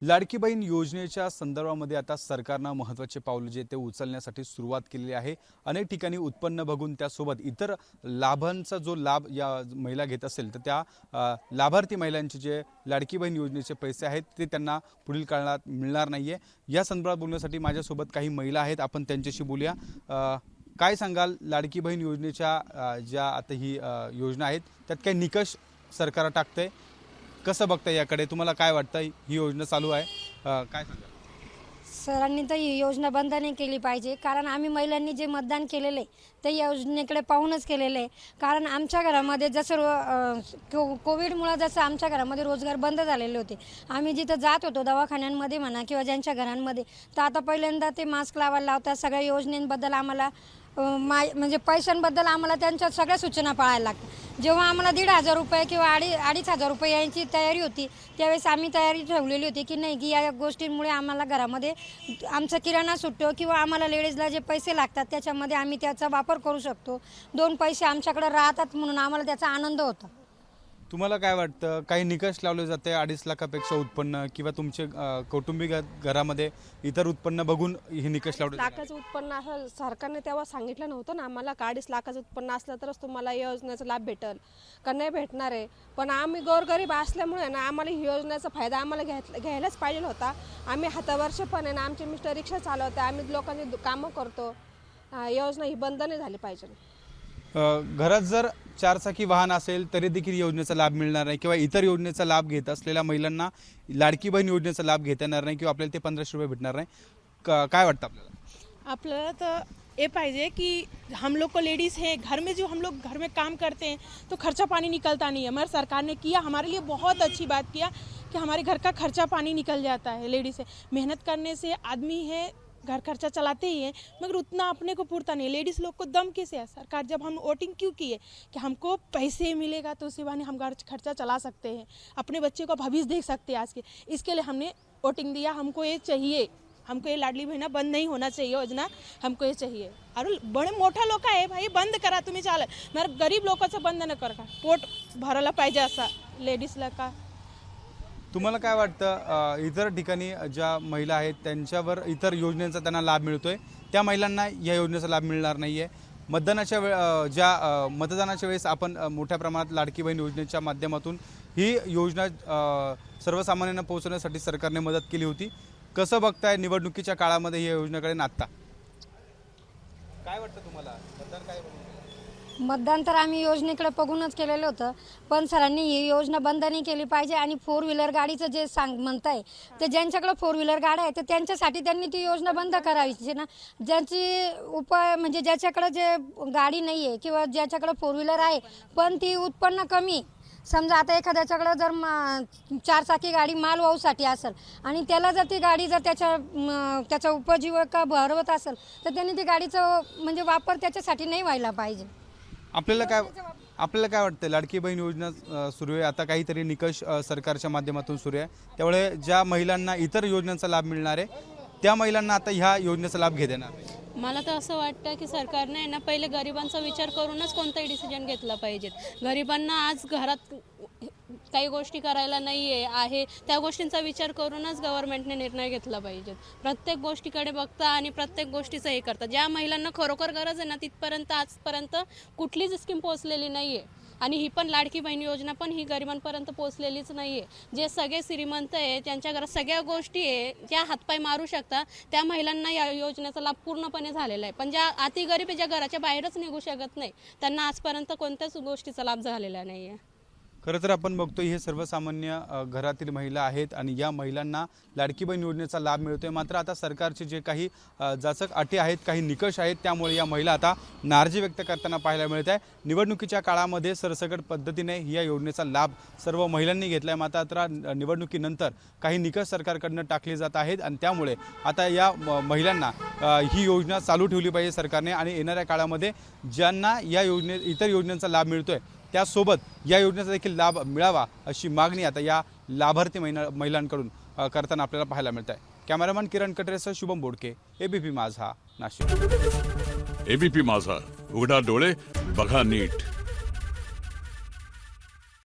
लाडकी बहीण योजनेच्या संदर्भामध्ये आता सरकारनं महत्त्वाचे पाऊल जे ते उचलण्यासाठी सुरुवात केलेली आहे। अनेक ठिकाणी उत्पन्न बघून त्यासोबत इतर लाभांचा जो लाभ या महिला घेत असेल तर त्या लाभार्थी महिलांचे जे लाडकी बहीण योजनेचे पैसे आहेत ते त्यांना पुढील काळात मिळणार नाहीये। या संदर्भात बोलण्यासाठी माझ्यासोबत काही महिला आहेत, आपण त्यांच्याशी बोलूया। काय सांगाल, लाडकी बहीण योजनेच्या ज्या आता ही योजना आहेत त्यात काही निकष सरकार टाकतंय, कसं बघताय याकडे, तुम्हाला काय वाटतं? ही योजना चालू आहे, काय सांगाल? सरांनी तर ही योजना बंद नाही केली पाहिजे, कारण आम्ही महिलांनी जे मतदान केलेलं आहे ते योजनेकडे पाहूनच केलेलं आहे। कारण आमच्या घरामध्ये जसं कोविडमुळे जसं आमच्या घरामध्ये रोजगार बंद झालेले होते, आम्ही जिथं जात होतो दवाखान्यांमध्ये म्हणा किंवा ज्यांच्या घरांमध्ये, तर आता पहिल्यांदा ते मास्क लावायला लावतात। सगळ्या योजनेंबद्दल आम्हाला म्हणजे पैशांबद्दल आम्हाला त्यांच्या सगळ्या सूचना पाळायला लागतात। जेव्हा आम्हाला 1,500 रुपये किंवा 2,500 रुपये यांची तयारी होती त्यावेळेस आम्ही तयारी ठेवलेली होती की नाही की या गोष्टींमुळे आम्हाला घरामध्ये आमचा किराणा सुटतो किंवा आम्हाला लेडीजला जे पैसे लागतात त्याच्यामध्ये आम्ही त्याचा वापर करू शकतो, 2 पैसे आमच्याकडे राहतात म्हणून आम्हाला त्याचा आनंद होता। तुम्हाला काय वाटतं, काही निकष लावले जाते 2.5 लाखापेक्षा उत्पन्न किंवा तुमचे कौटुंबिक घरामध्ये इतर उत्पन्न बघून हे निकष लावले? लाखाचं उत्पन्न असं सरकारने तेव्हा सांगितलं नव्हतं ना आम्हाला, 2.5 लाखाचं उत्पन्न असलं तरच तुम्हाला या योजनेचा लाभ भेटेल का नाही भेटणार आहे। पण आम्ही गोरगरीब असल्यामुळे ना आम्हाला ही योजनेचा फायदा आम्हाला घ्यायलाच पाहिजे होता। आम्ही हातावरचे पण आहे ना, आमचे मिस्टर रिक्षा चालवते, आम्ही लोकांची कामं करतो, योजना ही बंद नाही झाली पाहिजे। घरात जर 4 चाकी वाहन असेल तरी देखील योजनेचा लाभ मिळणार नाही किंवा इतर योजनेचा लाभ घेत असलेल्या महिलांना लाडकी बहीण योजनेचा लाभ घेता येणार नाही किंवा आपल्याला ते 1500 रुपये भेटणार नाही, काय वाटतं आपल्याला? आपल्याला तो ये पाहिजे कि हम लोग को लेडीज़ है, घर में जो हम लोग घर में काम करते हैं तो खर्चा पानी निकलता नहीं है। मगर सरकार ने किया, हमारे लिए बहुत अच्छी बात किया कि हमारे घर का खर्चा पानी निकल जाता है। लेडीज़ है, मेहनत करने से आदमी है घर खर्चा चलाते ही हैं, मगर उतना अपने को पूरता नहीं। लेडीज़ लोग को दम कैसे है? सरकार जब हम वोटिंग क्यों किए कि हमको पैसे मिलेगा तो उसी बहाने हम घर खर्चा चला सकते हैं, अपने बच्चे को भविष्य देख सकते हैं आज के, इसके लिए हमने वोटिंग दिया। हमको ये चाहिए, हमको ये लाडली बहिणा बंद नहीं होना चाहिए योजना, हमको ये चाहिए। और बड़े मोठा लोक आहे भाई, बंद करा तुम्ही चालेल, मगर गरीब लोकांचं बंद न करा, पोट भरायला पाहिजे असा लेडीजला का। तुम्हाला काय वाटतं, इतर ठिकाणी ज्या महिला आहेत त्यांच्यावर इतर योजनेचा त्यांना लाभ मिळतोय, त्या महिलांना या योजनेचा लाभ मिळणार नाहीये? मतदानाच्या वेळेस आपण मोठ्या प्रमाणात लाडकी बहीण योजनेच्या माध्यमातून ही योजना सर्वसामान्यांना पोहोचवण्यासाठी सरकारने मदत केली होती। कसं बघताय निवडणुकीच्या काळामध्ये या योजनेकडे नाता? काय वाटतं तुम्हाला, मतदान काय? मतदान तर आम्ही योजनेकडे बघूनच केलेलं होतं, पण सरांनी ही योजना बंद नाही केली पाहिजे। आणि 4 व्हीलर गाडीचं जे म्हणताय ते ज्यांच्याकडे 4 व्हीलर गाड्या आहेत तर त्यांच्यासाठी त्यांनी ती योजना बंद करावीची ना। ज्यांची म्हणजे ज्याच्याकडे जे गाडी नाही आहे किंवा ज्याच्याकडे 4 व्हीलर आहे पण ती उत्पन्न कमी, समजा आता एखाद्याच्याकडे जर 4 चाकी गाडी माल वाहूसाठी असेल आणि त्याला जर ती गाडी जर त्याचा उपजीविका भरवत असेल तर त्यांनी ती गाडीचा म्हणजे वापर त्याच्यासाठी नाही व्हायला पाहिजे। आपल्याला काय वाटतं, लाडकी बहीण योजना सुरू आहे, आता काहीतरी निकष सरकारच्या माध्यमातून सुरू आहे, त्यामुळे ज्या महिलांना इतर योजनांचा लाभ मिळणार आहे त्या महिलांना आता ह्या योजनेचा लाभ घेता येणार? मला तर असं वाटतं की सरकारने ना पहिले गरिबांचा विचार करूनच कोणताही डिसिजन घेतला पाहिजेत। गरिबांना आज घरात काही गोष्टी करायला नाही आहे, त्या गोष्टींचा विचार करूनच गव्हर्नमेंटने निर्णय घेतला पाहिजेत। प्रत्येक गोष्टीकडे बघता आणि प्रत्येक गोष्टीचं हे करता, ज्या महिलांना खरोखर गरज आहे ना तिथपर्यंत आजपर्यंत कुठलीच स्कीम पोहोचलेली नाही आहे। आणि ही पण लाडकी बहीण योजना पण ही गरिबांपर्यंत पोहोचलेलीच नाही आहे। जे सगळे श्रीमंत आहे त्यांच्या घरात सगळ्या गोष्टी आहे, ज्या हातपाय मारू शकता त्या महिलांना या योजनेचा लाभ पूर्णपणे झालेला आहे, पण ज्या अति गरीब आहे, ज्या घराच्या बाहेरच निघू शकत नाही, त्यांना आजपर्यंत कोणत्याच गोष्टीचा लाभ झालेला नाही आहे। खरं तर आपण बघतोय हे सर्वसामान्य घरातील महिला आहेत आणि या महिलांना लाडकी बहीण योजनेचा लाभ मिळतोय। मात्र आता सरकारचे जे काही जाचक अटी आहेत, काही निकष आहेत, त्यामुळे या महिला आता नाराजी व्यक्त करताना पाहायला मिळत आहे। निवडणुकीच्या काळामध्ये सरसकट पद्धतीने या योजनेचा लाभ सर्व महिलांनी घेतला आहे, मात्र आता निवडणुकीनंतर काही निकष सरकारकडनं टाकले जात आहेत आणि त्यामुळे आता या महिलांना ही योजना चालू ठेवली पाहिजे सरकारने आणि येणाऱ्या काळामध्ये ज्यांना या इतर योजनांचा लाभ मिळतोय त्यासोबत या योजनेचा देखील लाभ मिळावा अशी मागणी आता या लाभार्थी महिलांकडून करताना आपल्याला पाहायला मिळत आहे। कॅमेरामॅन किरण कटरेसह शुभम बोडके, एबीपी माझा, नाशिक। एबीपी माझा, उघडा डोळे बघा नीट।